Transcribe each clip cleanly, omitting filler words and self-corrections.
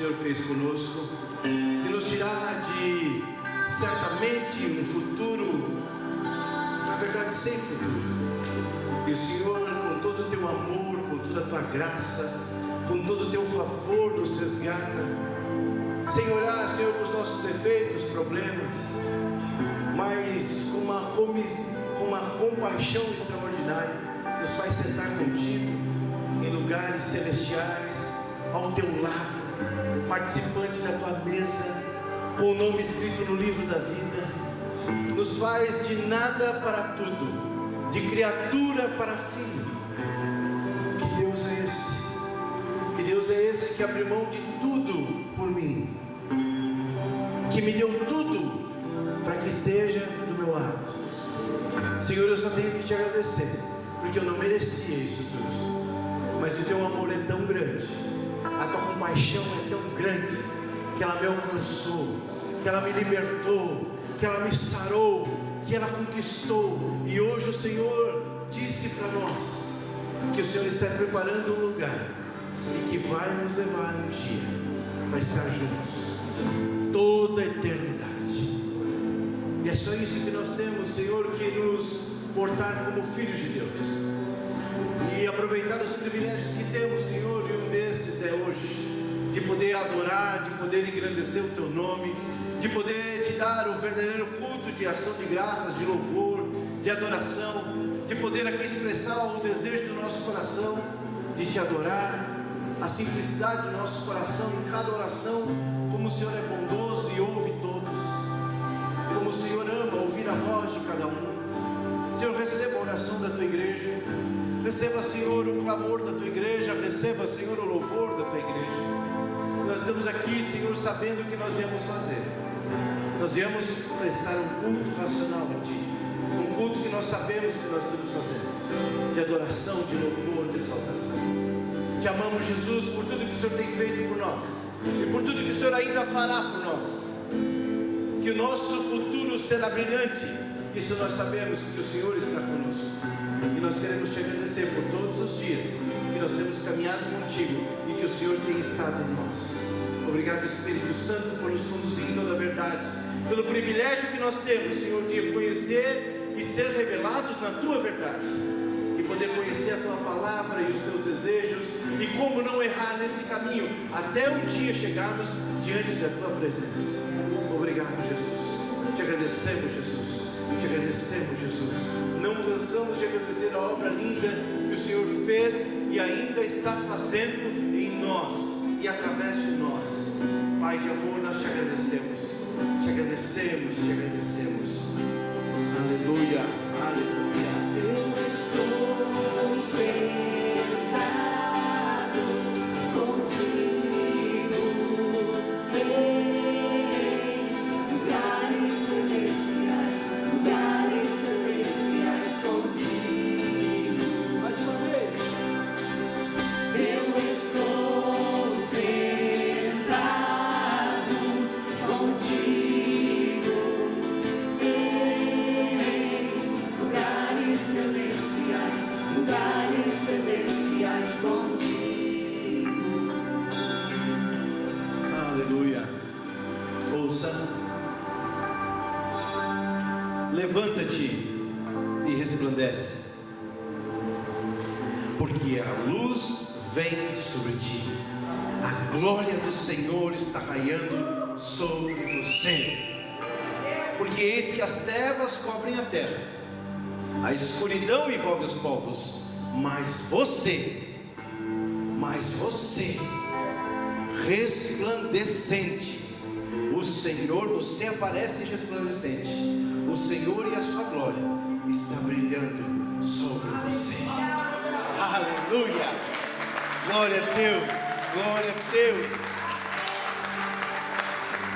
Senhor fez conosco, de nos tirar de certamente um futuro, na verdade sem futuro. E o Senhor, com todo o teu amor, com toda a tua graça, com todo o teu favor, nos resgata, sem olhar, Senhor, para os nossos defeitos, problemas, mas com uma compaixão extraordinária, nos faz sentar contigo em lugares celestiais, ao teu lado, participante da tua mesa, com o nome escrito no livro da vida. Nos faz de nada para tudo, de criatura para filho. Que Deus é esse? Que Deus é esse que abriu mão de tudo por mim, que me deu tudo para que esteja do meu lado. Senhor, eu só tenho que te agradecer, porque eu não merecia isso tudo, mas o teu amor é tão grande, a tua compaixão é tão grande, que ela me alcançou, que ela me libertou, que ela me sarou, que ela conquistou. E hoje o Senhor disse para nós que o Senhor está preparando um lugar e que vai nos levar um dia para estar juntos toda a eternidade. E é só isso que nós temos, Senhor, que nos portar como filhos de Deus e aproveitar os privilégios que temos, Senhor. E um desses é hoje, de poder adorar, de poder engrandecer o teu nome, de poder te dar o verdadeiro culto de ação de graças, de louvor, de adoração, de poder aqui expressar o desejo do nosso coração, de te adorar, a simplicidade do nosso coração em cada oração, como o Senhor é bondoso e ouve todos, como o Senhor ama ouvir a voz de cada um. Senhor, receba a oração da tua igreja, receba, Senhor, o clamor da tua igreja, receba, Senhor, o louvor da tua igreja. Nós estamos aqui, Senhor, sabendo o que nós viemos fazer. Nós viemos prestar um culto racional a Ti, um culto que nós sabemos o que nós estamos fazendo, de adoração, de louvor, de exaltação. Te amamos, Jesus, por tudo que o Senhor tem feito por nós e por tudo que o Senhor ainda fará por nós. Que o nosso futuro será brilhante, isso nós sabemos, porque o Senhor está conosco. E nós queremos te agradecer por todos os dias que nós temos caminhado contigo e que o Senhor tem estado em nós. Obrigado, Espírito Santo, por nos conduzir em toda a verdade, pelo privilégio que nós temos, Senhor, de conhecer e ser revelados na tua verdade, e poder conhecer a tua palavra e os teus desejos, e como não errar nesse caminho, até um dia chegarmos diante da tua presença. Obrigado, Jesus. Te agradecemos, Jesus. Te agradecemos, Jesus. Não cansamos de agradecer a obra linda que o Senhor fez e ainda está fazendo em nós e através de nós. Pai de amor, nós te agradecemos. Te agradecemos, te agradecemos. Aleluia, aleluia. Eu estou sentado contigo em lugares celestiais contigo. Mais uma vez. Eu estou sentado contigo em lugares celestiais contigo. Aleluia. Ouça. Levanta-te e resplandece, porque a luz vem sobre ti. A glória do Senhor está raiando sobre você. Porque eis que as trevas cobrem a terra, a escuridão envolve os povos, mas você, resplandecente, o Senhor, você aparece resplandecente. O Senhor e a sua glória está brilhando sobre você. Aleluia! Glória a Deus, glória a Deus.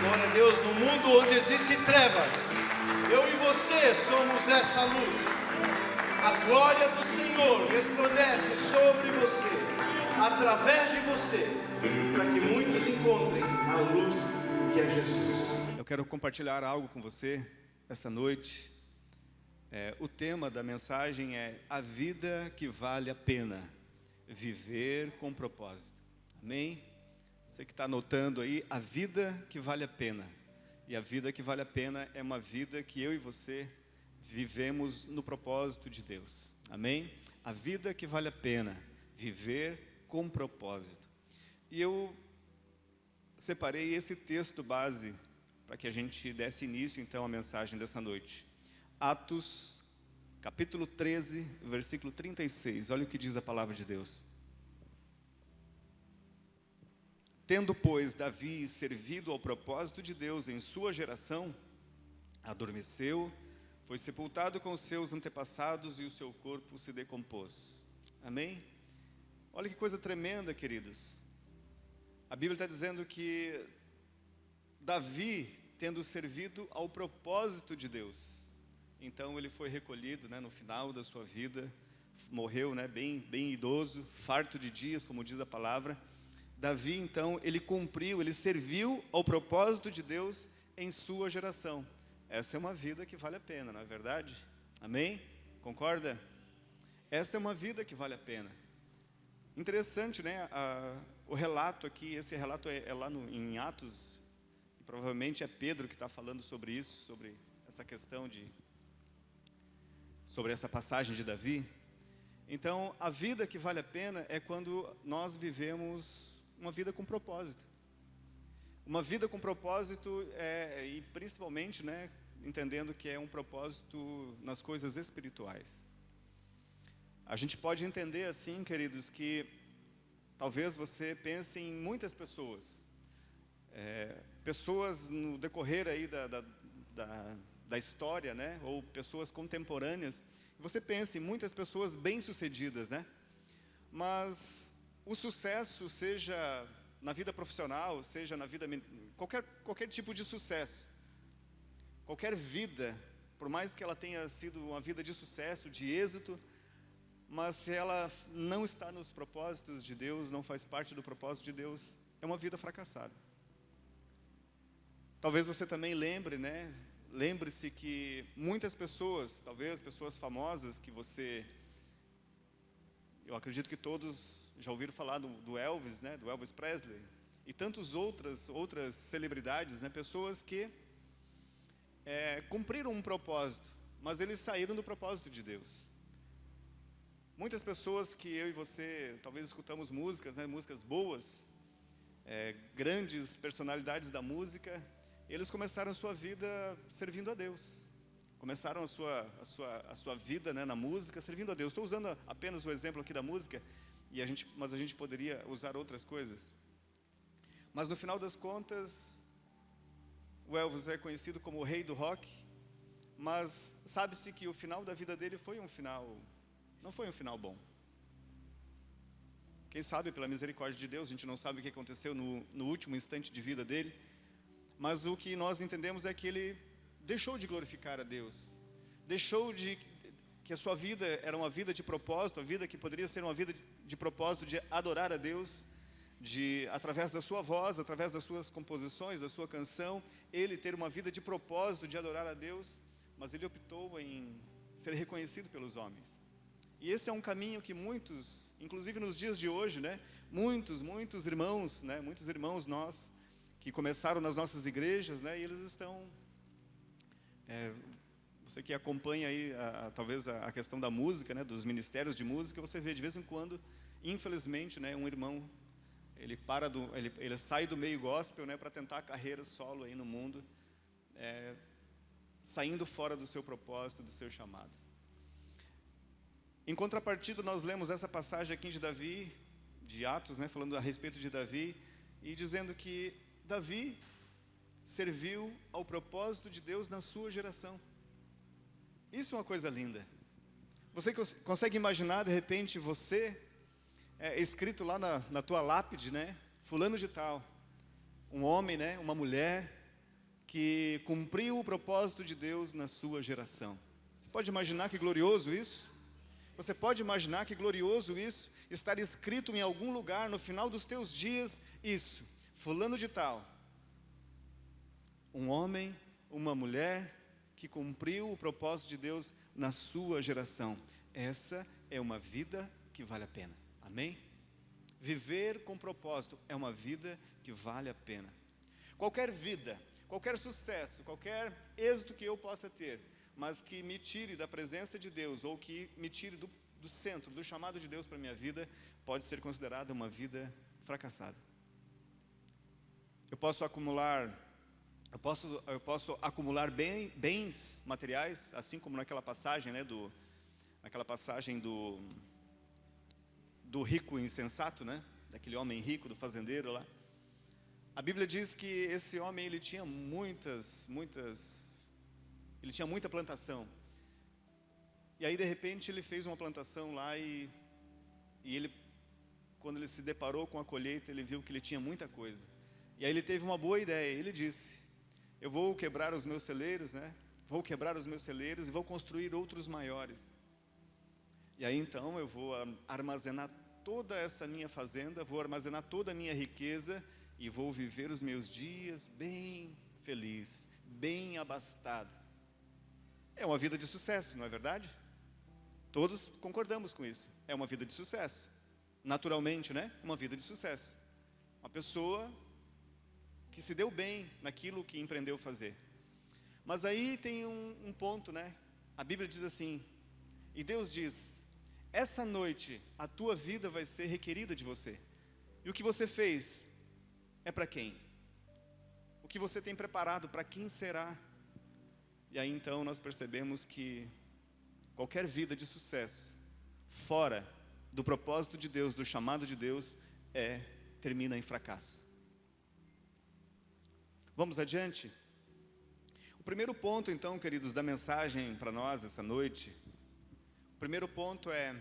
Glória a Deus. No mundo onde existem trevas, eu e você somos essa luz. A glória do Senhor resplandece sobre você, através de você, para que muitos encontrem a luz que é Jesus. Eu quero compartilhar algo com você esta noite. O tema da mensagem é a vida que vale a pena, viver com propósito. Amém? Você que está anotando aí, a vida que vale a pena. E a vida que vale a pena é uma vida que eu e você vivemos no propósito de Deus. Amém? A vida que vale a pena, viver com propósito. E eu separei esse texto base para que a gente desse início então à mensagem dessa noite. Atos, capítulo 13, versículo 36. Olha o que diz a palavra de Deus. Tendo, pois, Davi servido ao propósito de Deus em sua geração, adormeceu, foi sepultado com os seus antepassados e o seu corpo se decompôs. Amém? Olha que coisa tremenda, queridos. A Bíblia está dizendo que Davi, tendo servido ao propósito de Deus, então ele foi recolhido, no final da sua vida, morreu, bem idoso, farto de dias, como diz a palavra. Davi, então, ele cumpriu, ele serviu ao propósito de Deus em sua geração. Essa é uma vida que vale a pena, não é verdade? Amém? Concorda? Essa é uma vida que vale a pena. Interessante, o relato aqui, esse relato é lá em Atos, e provavelmente é Pedro que está falando sobre isso, sobre essa questão sobre essa passagem de Davi. Então, a vida que vale a pena é quando nós vivemos uma vida com propósito. Uma vida com propósito, e principalmente, entendendo que é um propósito nas coisas espirituais. A gente pode entender assim, queridos, que talvez você pense em muitas pessoas. Pessoas no decorrer aí da história, ou pessoas contemporâneas. Você pensa em muitas pessoas bem-sucedidas, Mas o sucesso, seja na vida profissional, seja na vida, qualquer tipo de sucesso, qualquer vida, por mais que ela tenha sido uma vida de sucesso, de êxito, mas se ela não está nos propósitos de Deus, não faz parte do propósito de Deus, é uma vida fracassada. Talvez você também lembre-se que muitas pessoas, talvez pessoas famosas que eu acredito que todos já ouviram falar do Elvis, do Elvis Presley, e tantas outras celebridades, pessoas que cumpriram um propósito, mas eles saíram do propósito de Deus. Muitas pessoas que eu e você talvez escutamos músicas, músicas boas, grandes personalidades da música, eles começaram a sua vida servindo a Deus. Começaram a sua vida na música, servindo a Deus. Estou usando apenas o exemplo aqui da música, mas a gente poderia usar outras coisas. Mas no final das contas, o Elvis é conhecido como o rei do rock, mas sabe-se que o final da vida dele não foi um final bom. Quem sabe, pela misericórdia de Deus, a gente não sabe o que aconteceu no último instante de vida dele, mas o que nós entendemos é que ele deixou de glorificar a Deus, que a sua vida era uma vida de propósito, a vida que poderia ser uma vida de propósito de adorar a Deus, através da sua voz, através das suas composições, da sua canção, ele ter uma vida de propósito de adorar a Deus, mas ele optou em ser reconhecido pelos homens. E esse é um caminho que muitos, inclusive nos dias de hoje, muitos irmãos, muitos irmãos nós, que começaram nas nossas igrejas, e eles estão... você que acompanha aí talvez a questão da música, dos ministérios de música, você vê de vez em quando, infelizmente, um irmão, ele sai do meio gospel, para tentar a carreira solo aí no mundo, saindo fora do seu propósito, do seu chamado. Em contrapartida, nós lemos essa passagem aqui de Davi, de Atos, falando a respeito de Davi, e dizendo que Davi serviu ao propósito de Deus na sua geração. Isso é uma coisa linda. Você consegue imaginar, de repente, você escrito lá na tua lápide, fulano de tal, um homem, uma mulher que cumpriu o propósito de Deus na sua geração. Você pode imaginar que glorioso isso? Você pode imaginar que glorioso isso? Estar escrito em algum lugar no final dos teus dias, isso, fulano de tal, um homem, uma mulher que cumpriu o propósito de Deus na sua geração. Essa é uma vida que vale a pena. Amém? Viver com propósito é uma vida que vale a pena. Qualquer vida, qualquer sucesso, qualquer êxito que eu possa ter, mas que me tire da presença de Deus, ou que me tire do centro, do chamado de Deus para a minha vida, pode ser considerada uma vida fracassada. Eu posso acumular bens materiais, assim como naquela passagem, né, do rico insensato, né, daquele homem rico, do fazendeiro lá. A Bíblia diz que esse homem, ele tinha muita plantação. E aí de repente ele fez uma plantação lá e ele, quando ele se deparou com a colheita, ele viu que ele tinha muita coisa. E aí ele teve uma boa ideia, ele disse: eu vou quebrar os meus celeiros, né? Vou quebrar os meus celeiros e vou construir outros maiores. E aí então eu vou armazenar toda essa minha fazenda, vou armazenar toda a minha riqueza e vou viver os meus dias bem feliz, bem abastado. É uma vida de sucesso, não é verdade? Todos concordamos com isso. É uma vida de sucesso. Naturalmente, né? Uma vida de sucesso. Uma pessoa que se deu bem naquilo que empreendeu fazer. Mas aí tem um ponto, né? A Bíblia diz assim, e Deus diz: essa noite a tua vida vai ser requerida de você. E o que você fez é para quem? O que você tem preparado, para quem será? E aí então nós percebemos que qualquer vida de sucesso, fora do propósito de Deus, do chamado de Deus, termina em fracasso. Vamos adiante? O primeiro ponto então, queridos, da mensagem para nós essa noite, o primeiro ponto é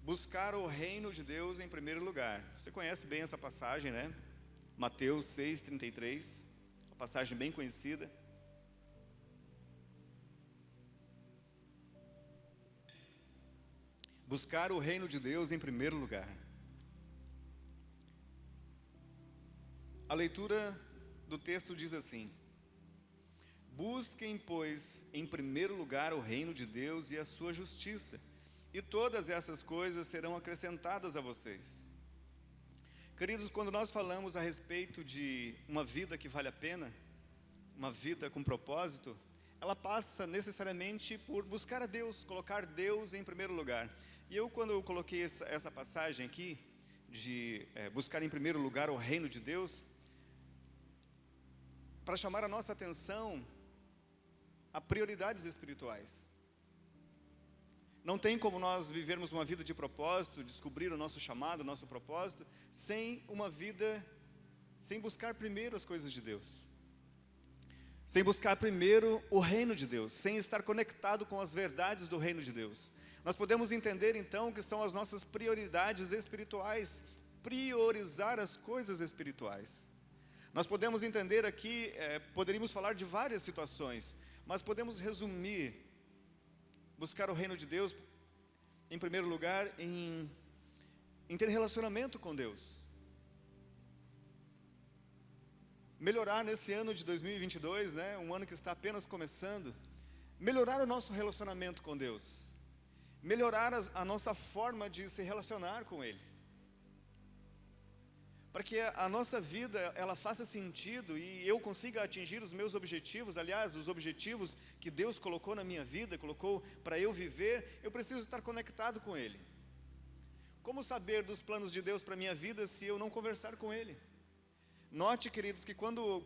buscar o reino de Deus em primeiro lugar. Você conhece bem essa passagem, né? Mateus 6:33, uma passagem bem conhecida. Buscar o reino de Deus em primeiro lugar. A leitura do texto diz assim: busquem, pois, em primeiro lugar o reino de Deus e a sua justiça, e todas essas coisas serão acrescentadas a vocês. Queridos, quando nós falamos a respeito de uma vida que vale a pena, uma vida com propósito, ela passa necessariamente por buscar a Deus, colocar Deus em primeiro lugar. E quando eu coloquei essa passagem aqui, de buscar em primeiro lugar o reino de Deus, para chamar a nossa atenção a prioridades espirituais. Não tem como nós vivermos uma vida de propósito, descobrir o nosso chamado, o nosso propósito, sem buscar primeiro as coisas de Deus. Sem buscar primeiro o reino de Deus, sem estar conectado com as verdades do reino de Deus. Nós podemos entender então que são as nossas prioridades espirituais, priorizar as coisas espirituais. Nós podemos entender aqui, poderíamos falar de várias situações, mas podemos resumir, buscar o reino de Deus, em primeiro lugar, em ter relacionamento com Deus. Melhorar nesse ano de 2022, né, um ano que está apenas começando, melhorar o nosso relacionamento com Deus, melhorar a nossa forma de se relacionar com Ele. Para que a nossa vida, ela faça sentido e eu consiga atingir os meus objetivos, aliás, os objetivos que Deus colocou na minha vida, colocou para eu viver, eu preciso estar conectado com Ele. Como saber dos planos de Deus para a minha vida se eu não conversar com Ele? Note, queridos, que quando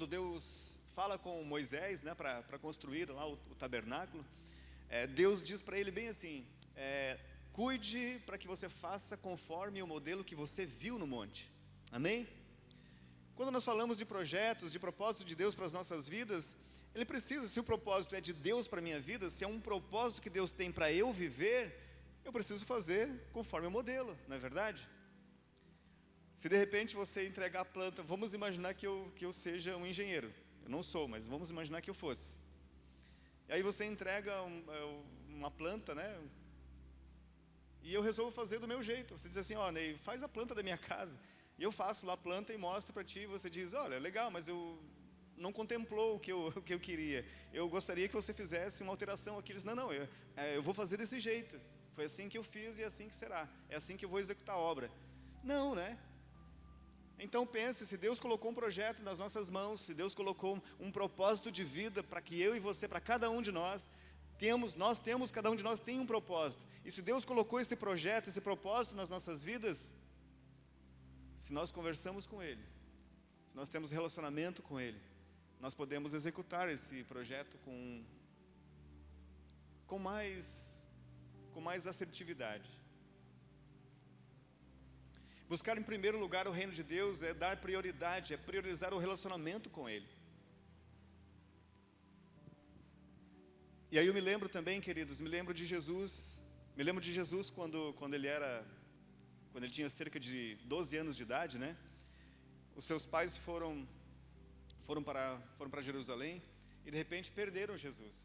Deus fala com Moisés, né, para construir lá o tabernáculo, Deus diz para ele bem assim, cuide para que você faça conforme o modelo que você viu no monte. Amém? Quando nós falamos de projetos, de propósito de Deus para as nossas vidas, Ele precisa, se o propósito é de Deus para a minha vida, se é um propósito que Deus tem para eu viver, eu preciso fazer conforme o modelo, não é verdade? Se de repente você entregar a planta, vamos imaginar que eu seja um engenheiro. Eu não sou, mas vamos imaginar que eu fosse. E aí você entrega uma planta, né? E eu resolvo fazer do meu jeito. Você diz assim, Ney, faz a planta da minha casa. E eu faço lá a planta e mostro para ti. E você diz, olha, legal, mas eu não contemplou o que eu queria. Eu gostaria que você fizesse uma alteração aqui. Eles, não, eu vou fazer desse jeito. Foi assim que eu fiz e é assim que será. É assim que eu vou executar a obra. Não, né? Então pense, se Deus colocou um projeto nas nossas mãos, se Deus colocou um propósito de vida para que eu e você, para cada um de nós, cada um de nós tem um propósito. E se Deus colocou esse projeto, esse propósito nas nossas vidas, se nós conversamos com Ele, se nós temos relacionamento com Ele, nós podemos executar esse projeto com mais assertividade. Buscar em primeiro lugar o reino de Deus é dar prioridade, é priorizar o relacionamento com Ele. E aí eu me lembro também, queridos, me lembro de Jesus quando ele tinha cerca de 12 anos de idade, né? Os seus pais foram para Jerusalém e de repente perderam Jesus.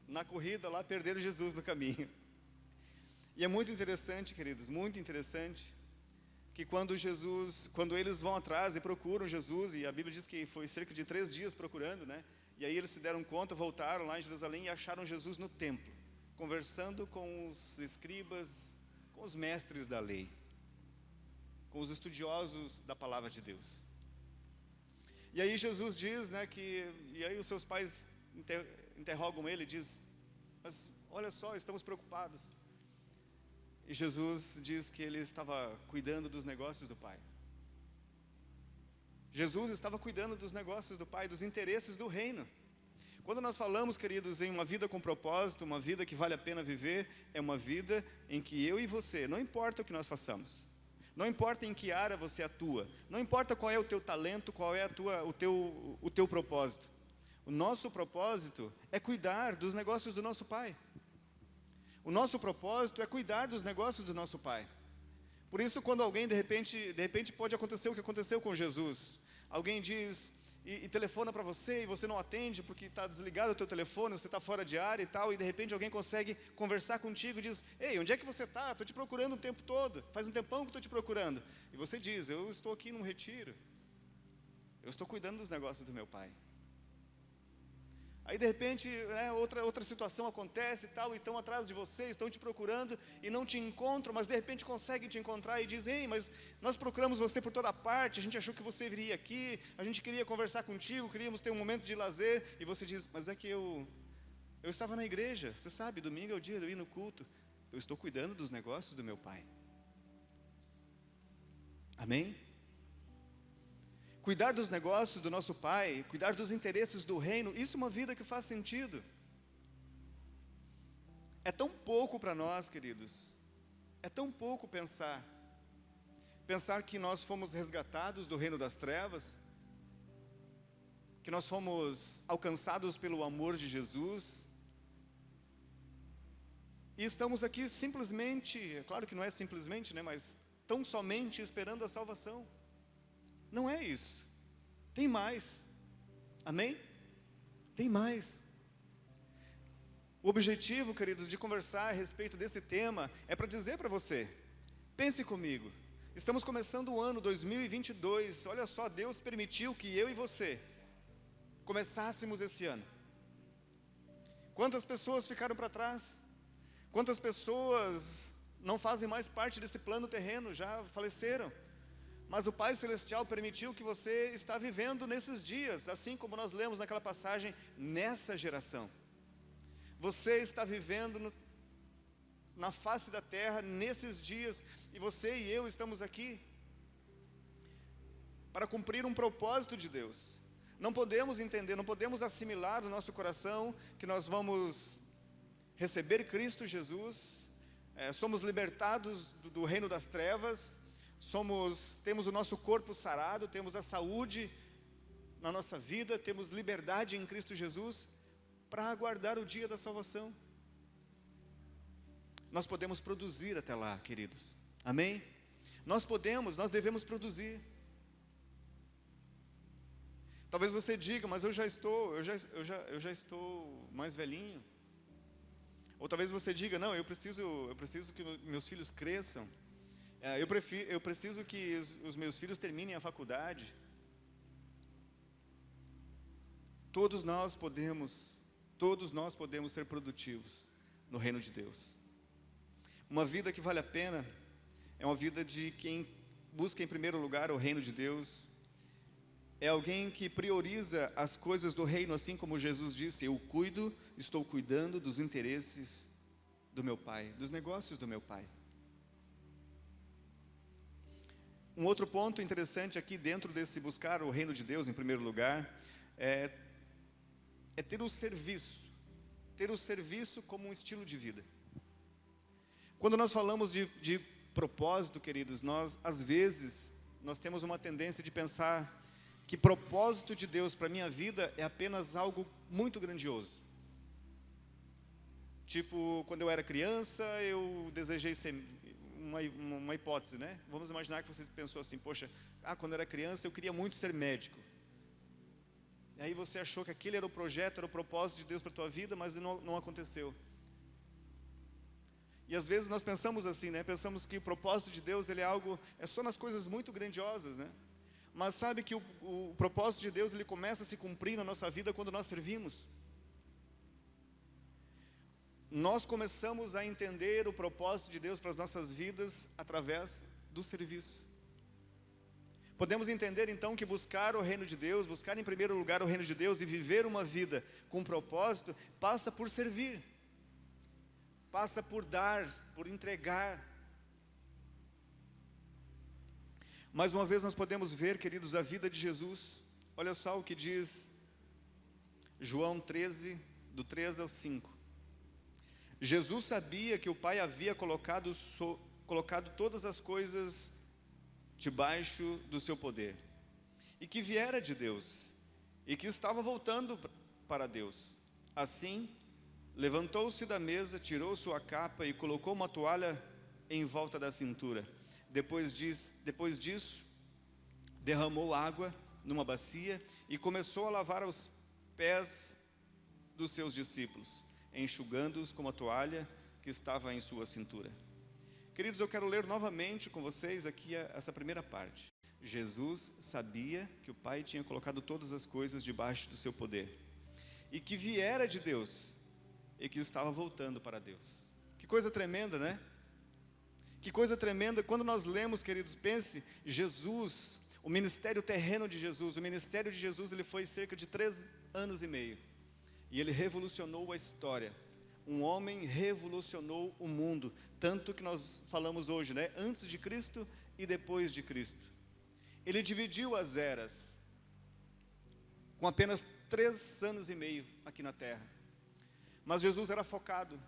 Na corrida lá, perderam Jesus no caminho. E é muito interessante, queridos, muito interessante, que quando eles vão atrás e procuram Jesus, e a Bíblia diz que foi cerca de 3 dias procurando, né? E aí eles se deram conta, voltaram lá em Jerusalém e acharam Jesus no templo, conversando com os escribas, com os mestres da lei, com os estudiosos da palavra de Deus. E aí Jesus diz, né, e aí os seus pais interrogam ele e diz, mas olha só, estamos preocupados. E Jesus diz que ele estava cuidando dos negócios do Pai. Jesus estava cuidando dos negócios do Pai, dos interesses do reino. Quando nós falamos, queridos, em uma vida com propósito, uma vida que vale a pena viver, é uma vida em que eu e você, não importa o que nós façamos, não importa em que área você atua, não importa qual é o teu talento, qual é o teu propósito. O nosso propósito é cuidar dos negócios do nosso Pai. O nosso propósito é cuidar dos negócios do nosso Pai. Por isso, quando alguém, de repente pode acontecer o que aconteceu com Jesus. Alguém diz, e telefona para você, e você não atende porque está desligado o teu telefone, você está fora de área e tal, e de repente alguém consegue conversar contigo e diz, ei, onde é que você está? Estou te procurando o tempo todo, faz um tempão que estou te procurando. E você diz, eu estou aqui num retiro, eu estou cuidando dos negócios do meu Pai. Aí de repente, né, outra situação acontece e tal, e estão atrás de você, estão te procurando e não te encontram, mas de repente conseguem te encontrar e dizem, ei, mas nós procuramos você por toda parte, a gente achou que você viria aqui, a gente queria conversar contigo, queríamos ter um momento de lazer, e você diz, mas é que eu estava na igreja, você sabe, domingo é o dia de eu ir no culto, eu estou cuidando dos negócios do meu Pai. Amém? Cuidar dos negócios do nosso Pai, cuidar dos interesses do reino, isso é uma vida que faz sentido. É tão pouco para nós, queridos, é tão pouco pensar que nós fomos resgatados do reino das trevas, que nós fomos alcançados pelo amor de Jesus, e estamos aqui simplesmente, é claro que não é simplesmente, né, mas tão somente esperando a salvação. Não é isso. Tem mais. Amém? Tem mais. O objetivo, queridos, de conversar a respeito desse tema é para dizer para você, pense comigo, estamos começando o ano 2022, olha só, Deus permitiu que eu e você começássemos esse ano. Quantas pessoas ficaram para trás? Quantas pessoas não fazem mais parte desse plano terreno, já faleceram? Mas o Pai Celestial permitiu que você está vivendo nesses dias, assim como nós lemos naquela passagem, nessa geração. Você está vivendo na face da terra, nesses dias, e você e eu estamos aqui para cumprir um propósito de Deus. Não podemos entender, não podemos assimilar no nosso coração que nós vamos receber Cristo Jesus, somos libertados do reino das trevas, temos o nosso corpo sarado, temos a saúde na nossa vida, temos liberdade em Cristo Jesus para aguardar o dia da salvação. Nós podemos produzir até lá, queridos. Amém? Nós devemos produzir. Talvez você diga, mas eu já estou mais velhinho. Ou talvez você diga, não, eu preciso que meus filhos cresçam. Eu preciso que os meus filhos terminem a faculdade. Todos nós podemos ser produtivos no reino de Deus. Uma vida que vale a pena é uma vida de quem busca em primeiro lugar o reino de Deus. É alguém que prioriza as coisas do reino, assim como Jesus disse: eu estou cuidando dos interesses do meu Pai, dos negócios do meu Pai. Um outro ponto interessante aqui dentro desse buscar o reino de Deus em primeiro lugar, é ter o serviço como um estilo de vida. Quando nós falamos de propósito, queridos, às vezes, nós temos uma tendência de pensar que propósito de Deus para a minha vida é apenas algo muito grandioso. Tipo, quando eu era criança, eu desejei ser, uma hipótese, né? Vamos imaginar que você pensou assim: poxa, quando eu era criança eu queria muito ser médico. E aí você achou que aquele era o projeto, era o propósito de Deus para a tua vida, mas não aconteceu. E às vezes nós pensamos assim, né? Pensamos que o propósito de Deus é só nas coisas muito grandiosas, né? Mas sabe que o propósito de Deus, ele começa a se cumprir na nossa vida quando nós servimos. Nós começamos a entender o propósito de Deus para as nossas vidas através do serviço. Podemos entender então que buscar o reino de Deus, buscar em primeiro lugar o reino de Deus e viver uma vida com propósito, passa por servir, passa por dar, por entregar. Mais uma vez nós podemos ver, queridos, a vida de Jesus. Olha só o que diz João 13, do 3 ao 5. Jesus sabia que o Pai havia colocado todas as coisas debaixo do seu poder, e que viera de Deus, e que estava voltando para Deus. Assim, levantou-se da mesa, tirou sua capa e colocou uma toalha em volta da cintura. Depois disso, derramou água numa bacia e começou a lavar os pés dos seus discípulos, enxugando-os com a toalha que estava em sua cintura. Queridos, eu quero ler novamente com vocês aqui essa primeira parte. Jesus sabia que o Pai tinha colocado todas as coisas debaixo do seu poder, e que viera de Deus, e que estava voltando para Deus. Que coisa tremenda, né? Que coisa tremenda. Quando nós lemos, queridos, pense, Jesus, o ministério terreno de Jesus, o ministério de Jesus, ele foi cerca de 3 anos e meio, e ele revolucionou a história. Um homem revolucionou o mundo, tanto que nós falamos hoje, né? Antes de Cristo e depois de Cristo. Ele dividiu as eras, com apenas 3 anos e meio aqui na terra. Mas Jesus era focado.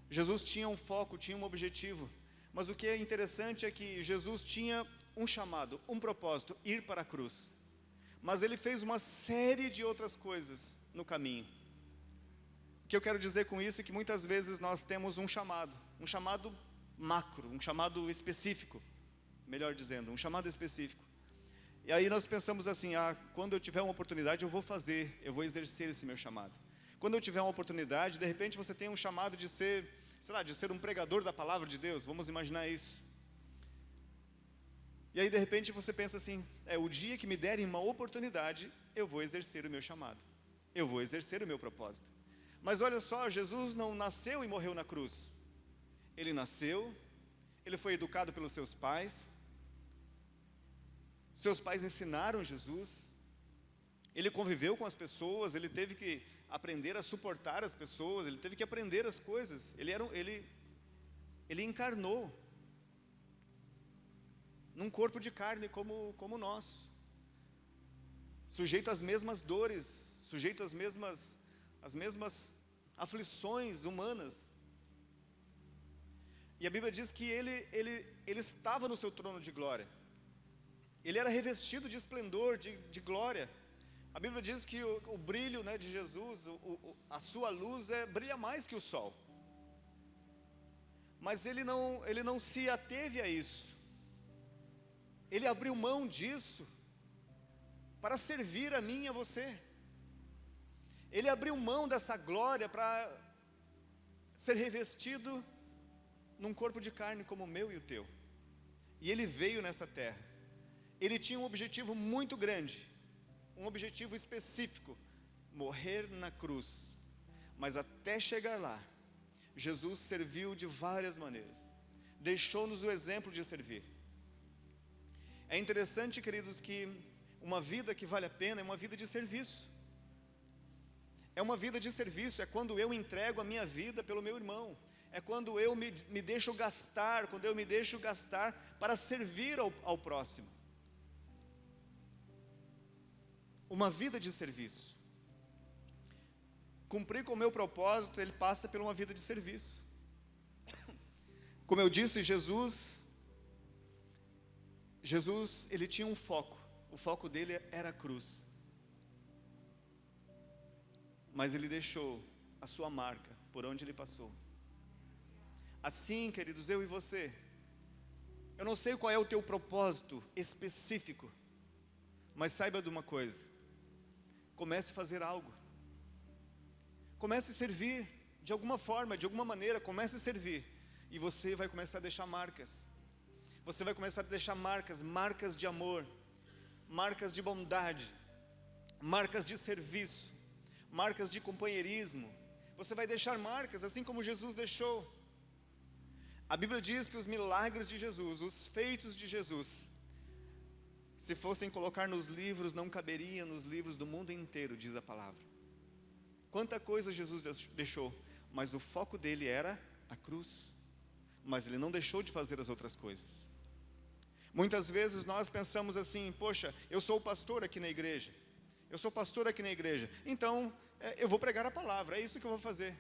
Jesus tinha um foco, tinha um objetivo. Mas o que é interessante é que Jesus tinha um chamado, um propósito: ir para a cruz. Mas ele fez uma série de outras coisas no caminho. O que eu quero dizer com isso é que muitas vezes nós temos um chamado macro, um chamado específico, melhor dizendo, um chamado específico. E aí nós pensamos assim: quando eu tiver uma oportunidade eu vou exercer esse meu chamado. Quando eu tiver uma oportunidade, de repente você tem um chamado de ser, de ser um pregador da palavra de Deus, vamos imaginar isso. E aí de repente você pensa assim: o dia que me derem uma oportunidade, eu vou exercer o meu chamado, eu vou exercer o meu propósito. Mas olha só, Jesus não nasceu e morreu na cruz. Ele nasceu, ele foi educado pelos seus pais ensinaram Jesus, ele conviveu com as pessoas, ele teve que aprender a suportar as pessoas, ele teve que aprender as coisas, ele encarnou num corpo de carne como nós, sujeito às mesmas dores, sujeito às mesmas aflições humanas. E a Bíblia diz que ele estava no seu trono de glória, ele era revestido de esplendor, de glória. A Bíblia diz que o brilho, né, de Jesus, a sua luz brilha mais que o sol. Mas ele não se ateve a isso, ele abriu mão disso para servir a mim e a você. Ele abriu mão dessa glória para ser revestido num corpo de carne como o meu e o teu. E ele veio nessa terra. Ele tinha um objetivo muito grande, um objetivo específico: morrer na cruz. Mas até chegar lá, Jesus serviu de várias maneiras. deixou-nos o exemplo de servir. É interessante, queridos, que uma vida que vale a pena é uma vida de serviço. É uma vida de serviço, é quando eu entrego a minha vida pelo meu irmão. É quando eu me deixo gastar, quando eu me deixo gastar para servir ao próximo. Uma vida de serviço. Cumprir com o meu propósito, ele passa por uma vida de serviço. Como eu disse, Jesus, ele tinha um foco. O foco dele era a cruz. Mas ele deixou a sua marca por onde ele passou. Assim, queridos, eu e você, eu não sei qual é o teu propósito específico, mas saiba de uma coisa: comece a fazer algo. Comece a servir de alguma forma, de alguma maneira, comece a servir. E você vai começar a deixar marcas. Você vai começar a deixar marcas de amor, marcas de bondade, marcas de serviço, marcas de companheirismo. Você vai deixar marcas, assim como Jesus deixou. A Bíblia diz que os milagres de Jesus, os feitos de Jesus, se fossem colocar nos livros, não caberiam nos livros do mundo inteiro, diz a palavra. Quanta coisa Jesus deixou, mas o foco dele era a cruz. Mas ele não deixou de fazer as outras coisas. Muitas vezes nós pensamos assim: poxa, eu sou o pastor aqui na igreja. Eu sou pastor aqui na igreja, então eu vou pregar a palavra, é isso que eu vou fazer.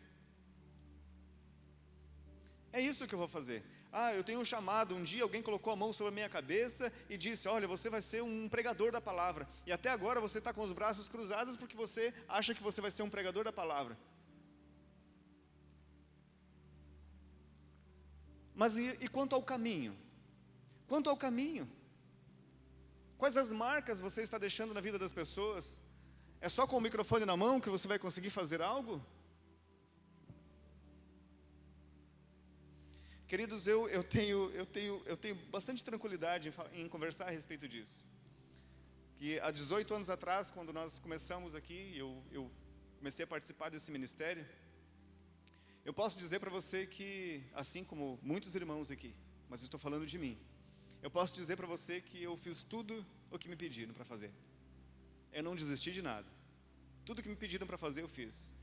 É isso que eu vou fazer. Eu tenho um chamado, um dia alguém colocou a mão sobre a minha cabeça e disse: olha, você vai ser um pregador da palavra. E até agora você está com os braços cruzados porque você acha que você vai ser um pregador da palavra. Mas e quanto ao caminho? Quanto ao caminho? Quais as marcas você está deixando na vida das pessoas? É só com o microfone na mão que você vai conseguir fazer algo? Queridos, eu tenho bastante tranquilidade em conversar a respeito disso. Que há 18 anos atrás, quando nós começamos aqui, eu comecei a participar desse ministério, eu posso dizer para você que, assim como muitos irmãos aqui, mas estou falando de mim, eu posso dizer para você que eu fiz tudo o que me pediram para fazer. Eu não desisti de nada. Tudo que me pediram para fazer, eu fiz.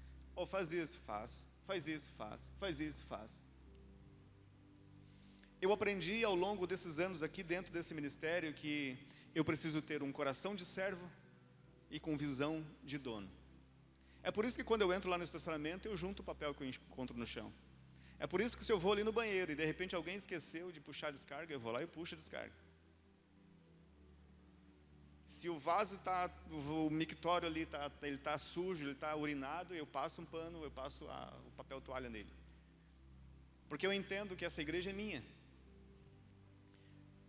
Faz isso, faço. Faz isso, faço. Faz isso, faço. Eu aprendi ao longo desses anos aqui dentro desse ministério que eu preciso ter um coração de servo e com visão de dono. É por isso que quando eu entro lá no estacionamento, eu junto o papel que eu encontro no chão. É por isso que se eu vou ali no banheiro e de repente alguém esqueceu de puxar a descarga, eu vou lá e puxo a descarga. Se o vaso o mictório ali ele está sujo, ele está urinado, eu passo um pano, eu passo o papel toalha nele. Porque eu entendo que essa igreja é minha.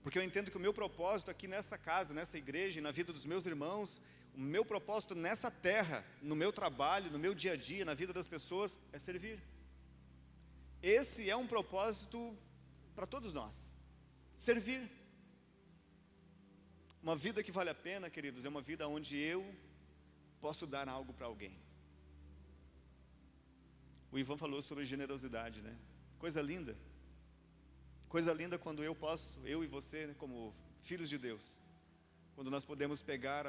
Porque eu entendo que o meu propósito aqui nessa casa, nessa igreja e na vida dos meus irmãos, o meu propósito nessa terra, no meu trabalho, no meu dia a dia, na vida das pessoas, é servir. Esse é um propósito para todos nós. Servir. Uma vida que vale a pena, queridos, é uma vida onde eu posso dar algo para alguém. O Ivan falou sobre generosidade, né? Coisa linda. Coisa linda quando eu e você, né, como filhos de Deus, quando nós podemos pegar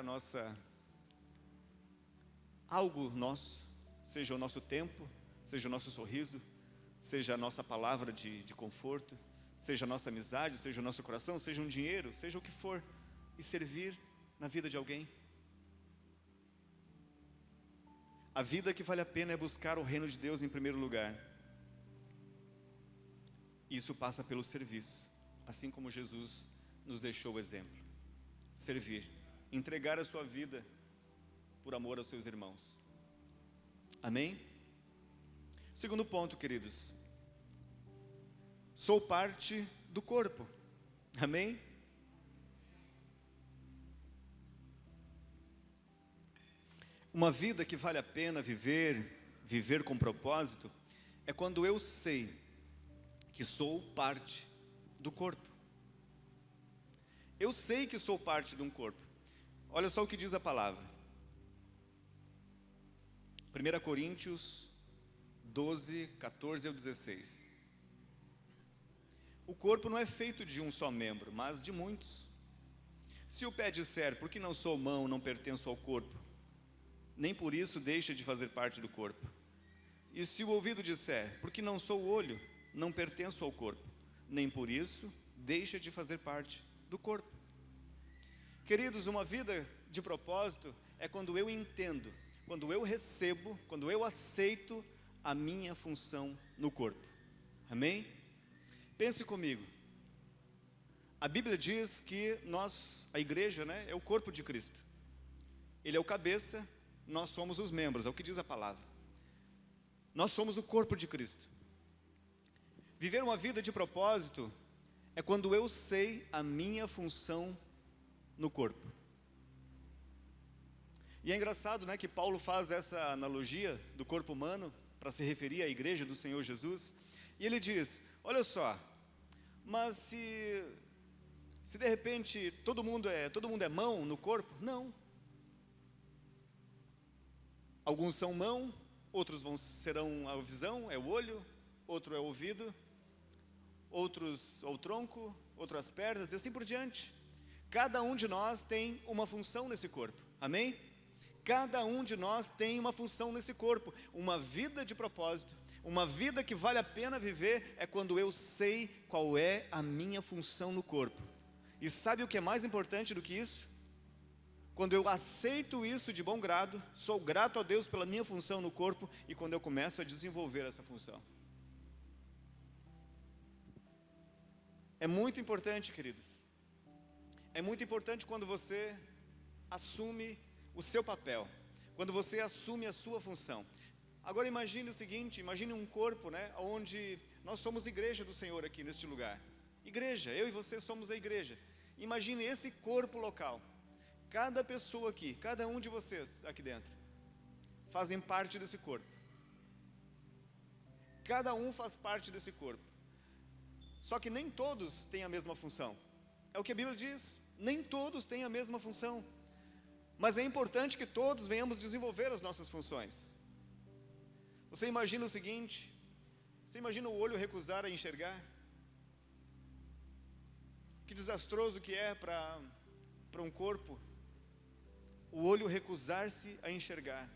algo nosso, seja o nosso tempo, seja o nosso sorriso, seja a nossa palavra de conforto, seja a nossa amizade, seja o nosso coração, seja um dinheiro, seja o que for, e servir na vida de alguém. A vida que vale a pena é buscar o reino de Deus em primeiro lugar. Isso passa pelo serviço, assim como Jesus nos deixou o exemplo. Servir, entregar a sua vida por amor aos seus irmãos. Amém? Segundo ponto, queridos, sou parte do corpo. Amém? Uma vida que vale a pena viver com propósito, é quando eu sei que sou parte do corpo. Eu sei que sou parte de um corpo. Olha só o que diz a palavra. 1 Coríntios 12, 14 ao 16. o corpo não é feito de um só membro, mas de muitos. Se o pé disser, porque não sou mão, não pertenço ao corpo, nem por isso deixa de fazer parte do corpo. E se o ouvido disser, porque não sou olho, não pertenço ao corpo, nem por isso deixa de fazer parte do corpo. Queridos, uma vida de propósito é quando eu entendo, quando eu recebo, quando eu aceito a minha função no corpo. Amém? Pense comigo. A Bíblia diz que nós, a igreja, é o corpo de Cristo. Ele é o cabeça, nós somos os membros, é o que diz a palavra. Nós somos o corpo de Cristo. Viver uma vida de propósito é quando eu sei a minha função no corpo. E é engraçado, que Paulo faz essa analogia do corpo humano para se referir à igreja do Senhor Jesus. E ele diz, olha só, mas se de repente todo mundo é mão no corpo? Não. Alguns são mão, outros serão a visão, é o olho, outro é o ouvido, outros o tronco, outros as pernas e assim por diante. Cada um de nós tem uma função nesse corpo, amém? Cada um de nós tem uma função nesse corpo. Uma vida de propósito, uma vida que vale a pena viver é quando eu sei qual é a minha função no corpo. E sabe o que é mais importante do que isso? Quando eu aceito isso de bom grado, sou grato a Deus pela minha função no corpo e quando eu começo a desenvolver essa função. É muito importante, queridos. É muito importante quando você assume o seu papel, quando você assume a sua função. Agora imagine o seguinte, imagine um corpo, onde nós somos igreja do Senhor aqui neste lugar. Igreja, eu e você somos a igreja. Imagine esse corpo local. Cada pessoa aqui, cada um de vocês aqui dentro, fazem parte desse corpo. Cada um faz parte desse corpo. Só que nem todos têm a mesma função. É o que a Bíblia diz, nem todos têm a mesma função. Mas é importante que todos venhamos desenvolver as nossas funções. Você imagina o seguinte, você imagina o olho recusar a enxergar? Que desastroso que é para um corpo, o olho recusar-se a enxergar.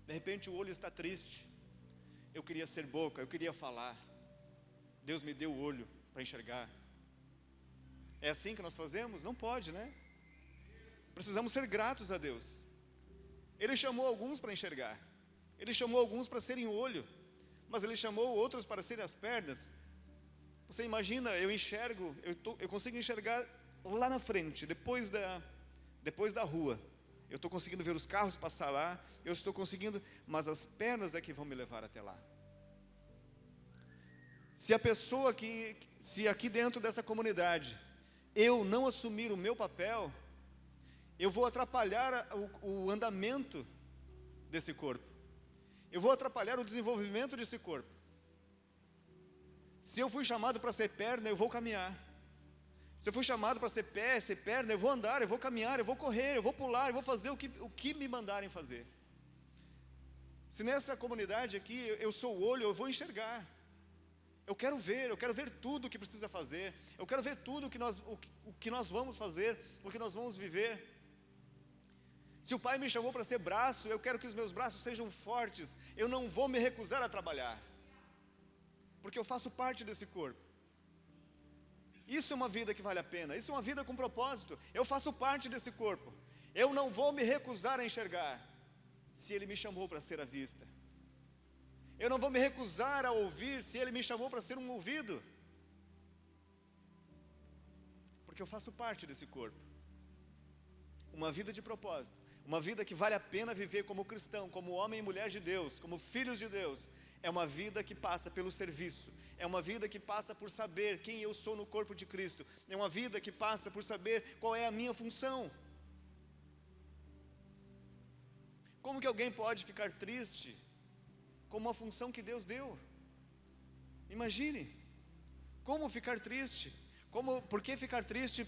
De repente o olho está triste. Eu queria ser boca, eu queria falar. Deus me deu o olho para enxergar. É assim que nós fazemos? Não pode, Precisamos ser gratos a Deus. Ele chamou alguns para enxergar. Ele chamou alguns para serem o olho. Mas Ele chamou outros para serem as pernas. Você imagina, eu enxergo, eu consigo enxergar lá na frente, depois da rua. Eu estou conseguindo ver os carros passar lá, eu estou conseguindo, mas as pernas é que vão me levar até lá. Se aqui dentro dessa comunidade, eu não assumir o meu papel, eu vou atrapalhar o andamento desse corpo. Eu vou atrapalhar o desenvolvimento desse corpo. Se eu fui chamado para ser perna, eu vou caminhar. Se eu fui chamado para ser pé, ser perna, eu vou andar, eu vou caminhar, eu vou correr, eu vou pular, eu vou fazer o que me mandarem fazer. Se nessa comunidade aqui eu sou o olho, eu vou enxergar. Eu quero ver tudo o que precisa fazer. Eu quero ver tudo o que nós vamos fazer, o que nós vamos viver. Se o Pai me chamou para ser braço, eu quero que os meus braços sejam fortes. Eu não vou me recusar a trabalhar, porque eu faço parte desse corpo. Isso é uma vida que vale a pena, isso é uma vida com propósito. Eu faço parte desse corpo. Eu não vou me recusar a enxergar, se Ele me chamou para ser a vista. Eu não vou me recusar a ouvir, se Ele me chamou para ser um ouvido. Porque eu faço parte desse corpo. Uma vida de propósito, uma vida que vale a pena viver como cristão, como homem e mulher de Deus, como filhos de Deus. É uma vida que passa pelo serviço. É uma vida que passa por saber quem eu sou no corpo de Cristo. É uma vida que passa por saber qual é a minha função. Como que alguém pode ficar triste com uma função que Deus deu? Imagine. Como ficar triste? Por que ficar triste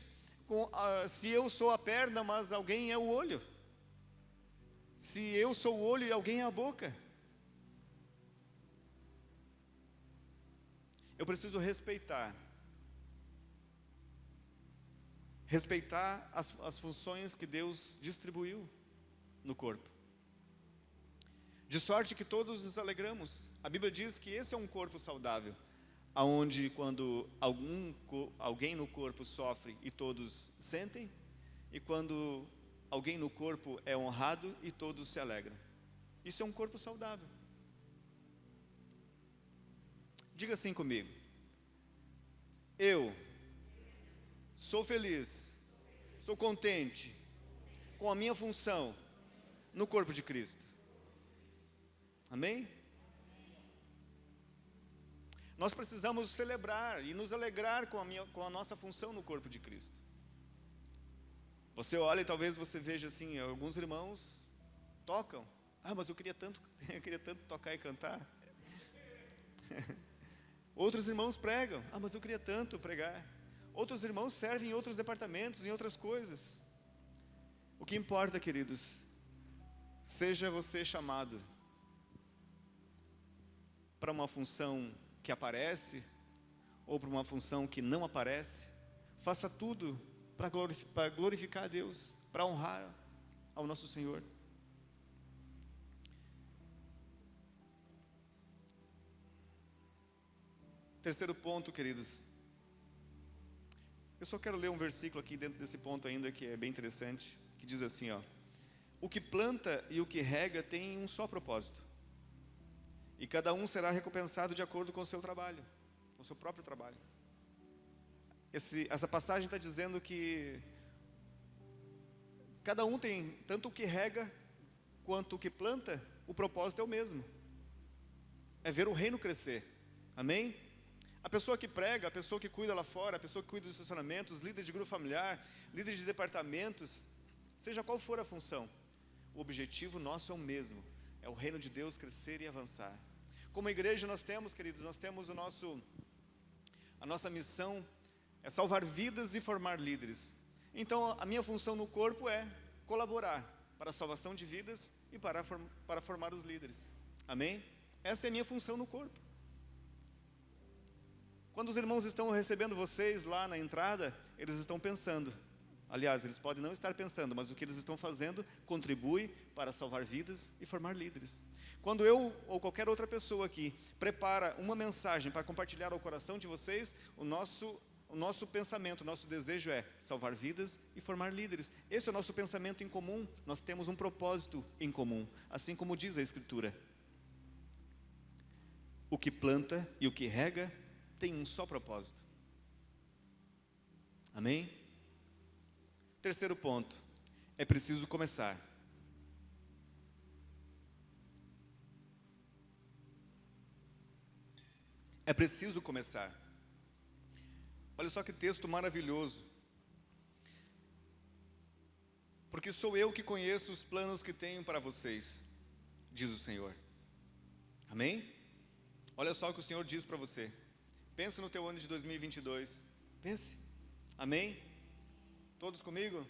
se eu sou a perna, mas alguém é o olho? Se eu sou o olho e alguém é a boca? Eu preciso respeitar respeitar as funções que Deus distribuiu no corpo. De sorte que todos nos alegramos. A Bíblia diz que esse é um corpo saudável, aonde quando alguém no corpo sofre e todos sentem, e quando alguém no corpo é honrado e todos se alegram. Isso é um corpo saudável. Diga assim comigo: eu sou feliz, sou contente com a minha função no corpo de Cristo. Amém? Nós precisamos celebrar e nos alegrar com a nossa função no corpo de Cristo. Você olha e talvez você veja assim, alguns irmãos tocam. Mas eu queria tanto tocar e cantar. Outros irmãos pregam. Mas eu queria tanto pregar. Outros irmãos servem em outros departamentos, em outras coisas. O que importa, queridos, seja você chamado para uma função que aparece ou para uma função que não aparece, faça tudo para glorificar a Deus, para honrar ao nosso Senhor. Terceiro ponto, queridos. Eu só quero ler um versículo aqui dentro desse ponto ainda, que é bem interessante, que diz assim, o que planta e o que rega tem um só propósito, e cada um será recompensado de acordo com o seu trabalho, com o seu próprio trabalho. Essa passagem está dizendo que cada um tem, tanto o que rega quanto o que planta, o propósito é o mesmo, é ver o reino crescer. Amém? A pessoa que prega, a pessoa que cuida lá fora, a pessoa que cuida dos estacionamentos, líder de grupo familiar, líder de departamentos, seja qual for a função, o objetivo nosso é o mesmo, é o reino de Deus crescer e avançar. Como igreja nós temos, queridos, a nossa missão é salvar vidas e formar líderes. Então a minha função no corpo é colaborar para a salvação de vidas e para formar os líderes. Amém? Essa é a minha função no corpo. Quando os irmãos estão recebendo vocês lá na entrada, eles estão pensando. Aliás, eles podem não estar pensando, mas o que eles estão fazendo contribui para salvar vidas e formar líderes. Quando eu ou qualquer outra pessoa aqui prepara uma mensagem para compartilhar ao coração de vocês, o nosso pensamento, o nosso desejo é salvar vidas e formar líderes. Esse é o nosso pensamento em comum. Nós temos um propósito em comum, assim como diz a Escritura. O que planta e o que rega tem um só propósito. Amém? Terceiro ponto, é preciso começar. É preciso começar. Olha só que texto maravilhoso. Porque sou eu que conheço os planos que tenho para vocês, diz o Senhor. Amém? Olha só o que o Senhor diz para você. Pense no teu ano de 2022. Pense. Amém? Todos comigo?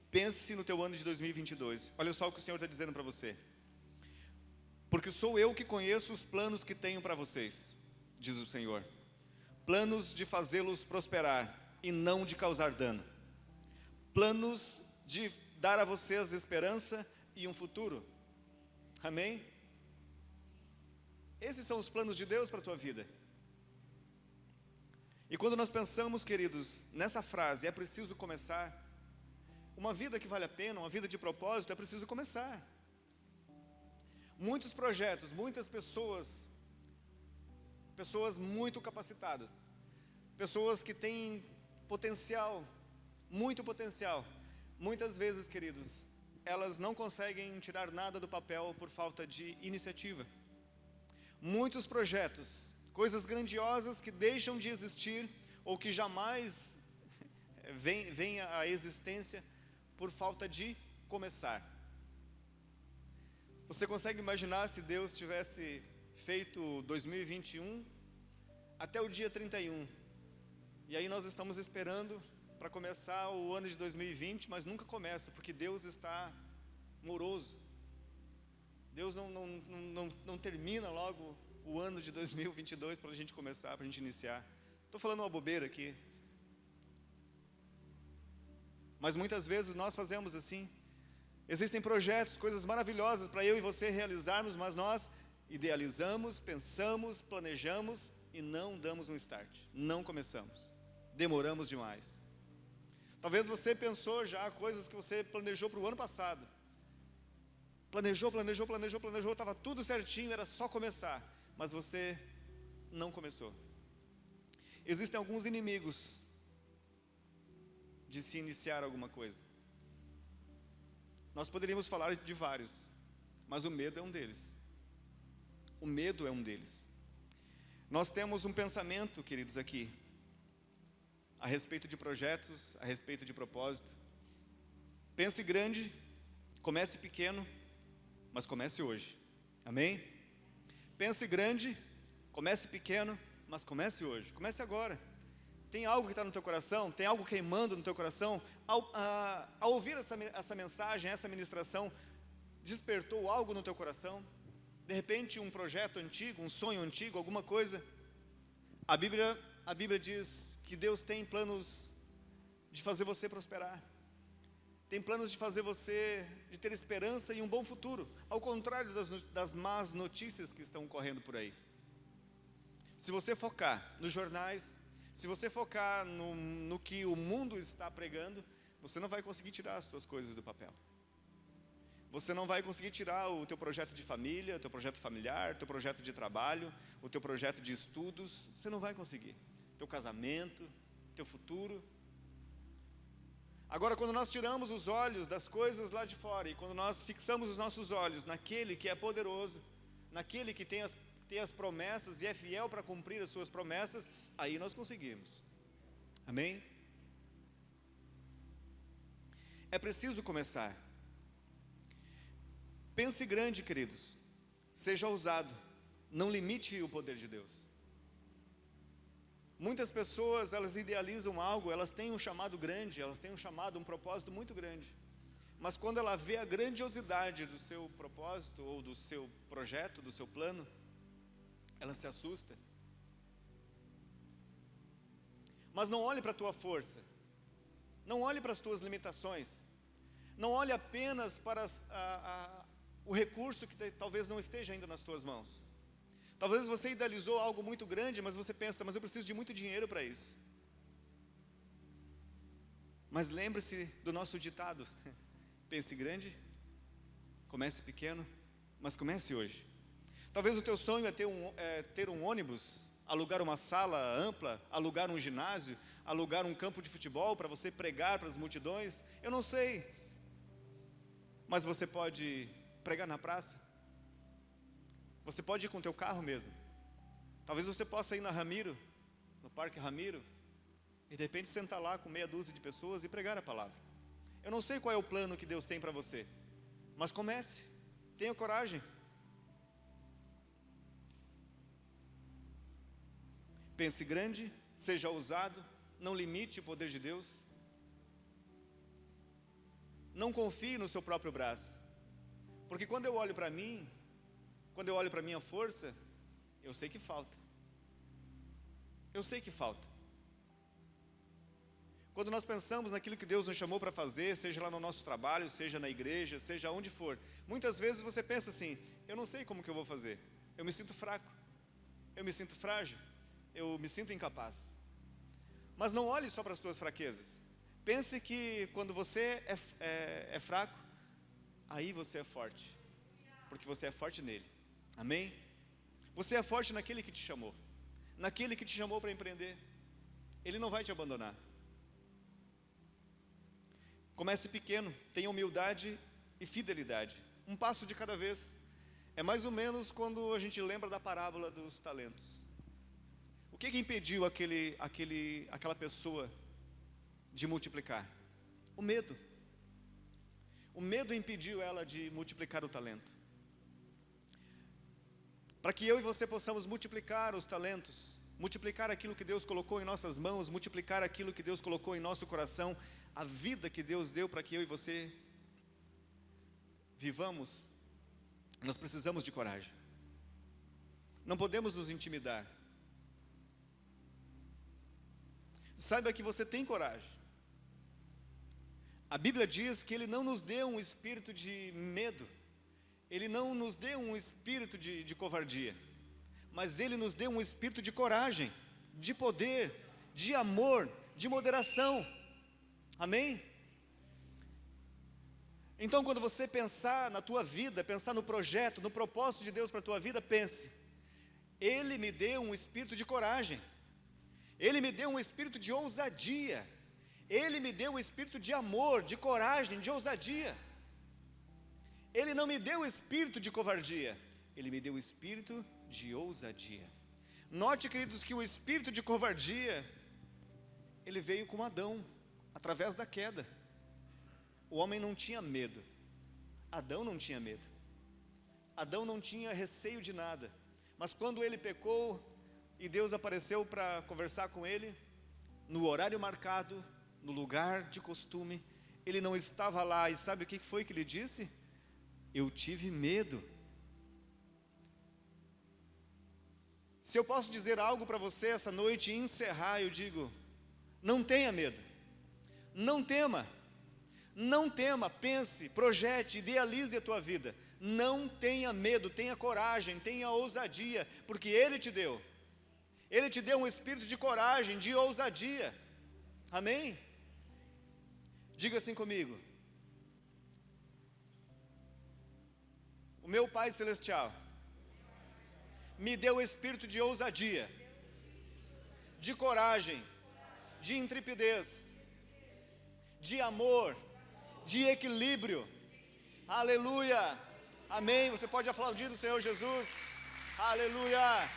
Pense no teu ano de 2022. Olha só o que o Senhor está dizendo para você. Porque sou eu que conheço os planos que tenho para vocês, diz o Senhor. Planos de fazê-los prosperar e não de causar dano. Planos de dar a vocês esperança e um futuro. Amém? Esses são os planos de Deus para a tua vida. E quando nós pensamos, queridos, nessa frase, é preciso começar, uma vida que vale a pena, uma vida de propósito, é preciso começar. Muitos projetos, muitas pessoas muito capacitadas, pessoas que têm potencial, muito potencial, muitas vezes, queridos, elas não conseguem tirar nada do papel por falta de iniciativa. Muitos projetos, coisas grandiosas que deixam de existir ou que jamais vêm à existência por falta de começar. Você consegue imaginar se Deus tivesse feito 2021 até o dia 31, e aí nós estamos esperando para começar o ano de 2020, mas nunca começa, porque Deus está moroso. Deus não termina logo o ano de 2022 para a gente começar, para a gente iniciar. Estou falando uma bobeira aqui. Mas muitas vezes nós fazemos assim. Existem projetos, coisas maravilhosas para eu e você realizarmos, mas nós idealizamos, pensamos, planejamos e não damos um start, não começamos, demoramos demais. Talvez você pensou já coisas que você planejou para o ano passado, planejou, estava tudo certinho, era só começar, mas você não começou. Existem alguns inimigos de se iniciar alguma coisa. Nós poderíamos falar de vários, mas o medo é um deles. O medo é um deles. Nós temos um pensamento, queridos, aqui, a respeito de projetos, a respeito de propósito. Pense grande, comece pequeno, mas comece hoje. Amém? Pense grande, comece pequeno, mas comece hoje. Comece agora. Tem algo que está no teu coração? Tem algo queimando no teu coração? Ao ouvir essa mensagem, essa ministração, despertou algo no teu coração? De repente um projeto antigo, um sonho antigo, alguma coisa? A Bíblia diz que Deus tem planos de fazer você prosperar. Tem planos de fazer você, de ter esperança e um bom futuro. Ao contrário das más notícias que estão correndo por aí. Se você focar nos jornais, se você focar no que o mundo está pregando, você não vai conseguir tirar as suas coisas do papel. Você não vai conseguir tirar o teu projeto de família, o teu projeto familiar, o teu projeto de trabalho, o teu projeto de estudos. Você não vai conseguir. Teu casamento, teu futuro. Agora, quando nós tiramos os olhos das coisas lá de fora e quando nós fixamos os nossos olhos naquele que é poderoso, naquele que tem as promessas e é fiel para cumprir as suas promessas, aí nós conseguimos. Amém? É preciso começar. Pense grande, queridos. Seja ousado. Não limite o poder de Deus. Muitas pessoas, elas idealizam algo, elas têm um chamado grande, elas têm um chamado, um propósito muito grande. Mas quando ela vê a grandiosidade do seu propósito, ou do seu projeto, do seu plano, ela se assusta. Mas não olhe para a tua força. Não olhe para as tuas limitações. Não olhe apenas para o recurso que talvez não esteja ainda nas tuas mãos. Talvez você idealizou algo muito grande, mas você pensa, mas eu preciso de muito dinheiro para isso. Mas lembre-se do nosso ditado. Pense grande, comece pequeno, mas comece hoje. Talvez o teu sonho é ter um ônibus, alugar uma sala ampla, alugar um ginásio, alugar um campo de futebol para você pregar para as multidões. Eu não sei, mas você pode pregar na praça. Você pode ir com o teu carro mesmo. Talvez você possa ir na Ramiro, no Parque Ramiro, e de repente sentar lá com meia dúzia de pessoas e pregar a palavra. Eu não sei qual é o plano que Deus tem para você, mas comece, tenha coragem. Pense grande, seja ousado, não limite o poder de Deus. Não confie no seu próprio braço, porque quando eu olho para mim, quando eu olho para a minha força, eu sei que falta. Eu sei que falta. Quando nós pensamos naquilo que Deus nos chamou para fazer, seja lá no nosso trabalho, seja na igreja, seja onde for, muitas vezes você pensa assim, eu não sei como que eu vou fazer, eu me sinto fraco, eu me sinto frágil, eu me sinto incapaz. Mas não olhe só para as tuas fraquezas. Pense que quando você é fraco, aí você é forte, porque você é forte nele. Amém? Você é forte naquele que te chamou, naquele que te chamou para empreender. Ele não vai te abandonar. Comece pequeno, tenha humildade e fidelidade, um passo de cada vez. É mais ou menos quando a gente lembra da parábola dos talentos. O que impediu aquela pessoa de multiplicar? O medo. O medo impediu ela de multiplicar o talento. Para que eu e você possamos multiplicar os talentos, multiplicar aquilo que Deus colocou em nossas mãos, multiplicar aquilo que Deus colocou em nosso coração, a vida que Deus deu para que eu e você vivamos, nós precisamos de coragem. Não podemos nos intimidar. Saiba que você tem coragem. A Bíblia diz que Ele não nos deu um espírito de medo, Ele não nos deu um espírito de covardia, mas Ele nos deu um espírito de coragem, de poder, de amor, de moderação. Amém? Então, quando você pensar na tua vida, pensar no projeto, no propósito de Deus para a tua vida, pense: Ele me deu um espírito de coragem, Ele me deu um espírito de ousadia, Ele me deu um espírito de amor, de coragem, de ousadia. Ele não me deu o espírito de covardia, Ele me deu o espírito de ousadia. Note, queridos, que o espírito de covardia, ele veio com Adão, através da queda. O homem não tinha medo, Adão não tinha medo, Adão não tinha receio de nada. Mas quando ele pecou e Deus apareceu para conversar com ele, no horário marcado, no lugar de costume, ele não estava lá. E sabe o que foi que ele disse? Eu tive medo. Se eu posso dizer algo para você essa noite e encerrar, eu digo: não tenha medo, não tema, não tema, pense, projete, idealize a tua vida. Não tenha medo, tenha coragem, tenha ousadia, porque Ele te deu um espírito de coragem, de ousadia. Amém? Diga assim comigo: o meu Pai Celestial me deu o espírito de ousadia, de coragem, de intrepidez, de amor, de equilíbrio. Aleluia, amém. Você pode aplaudir do Senhor Jesus. Aleluia.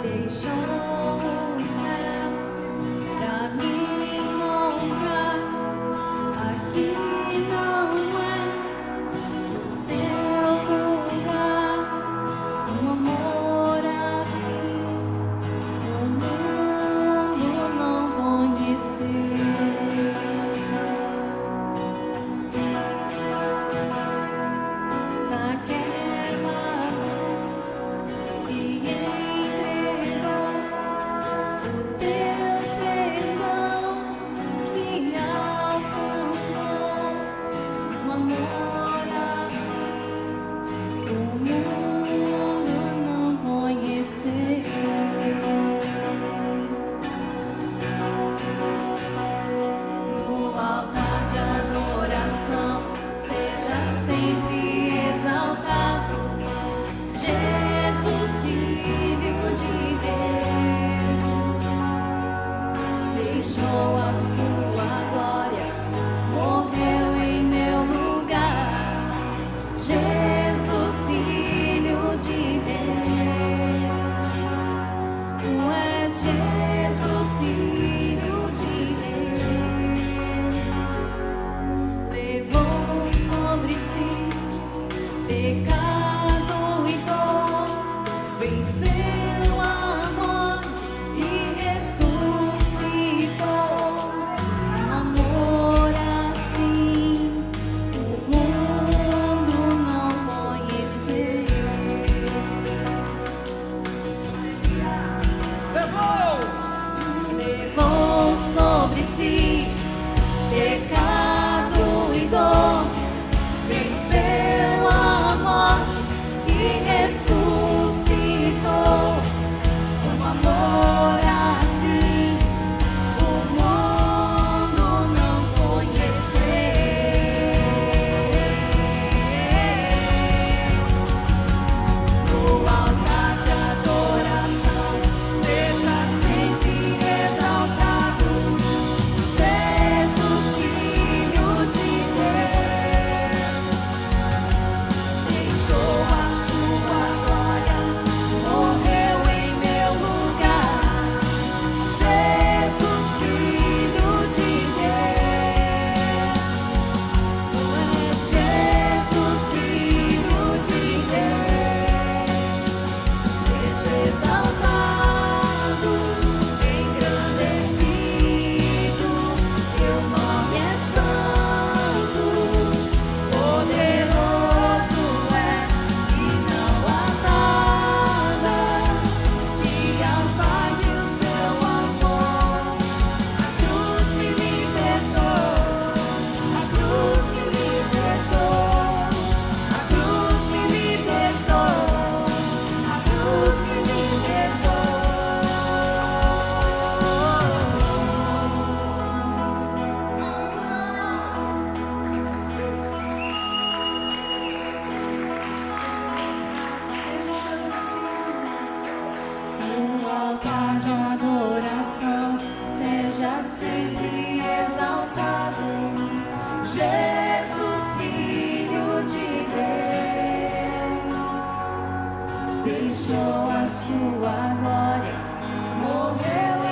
Deixou os céus pra me encontrar. Aqui não é o seu lugar. Um amor assim o mundo não conhece. altar de adoração seja sempre exaltado. Jesus, Filho de Deus, deixou a sua glória, morreu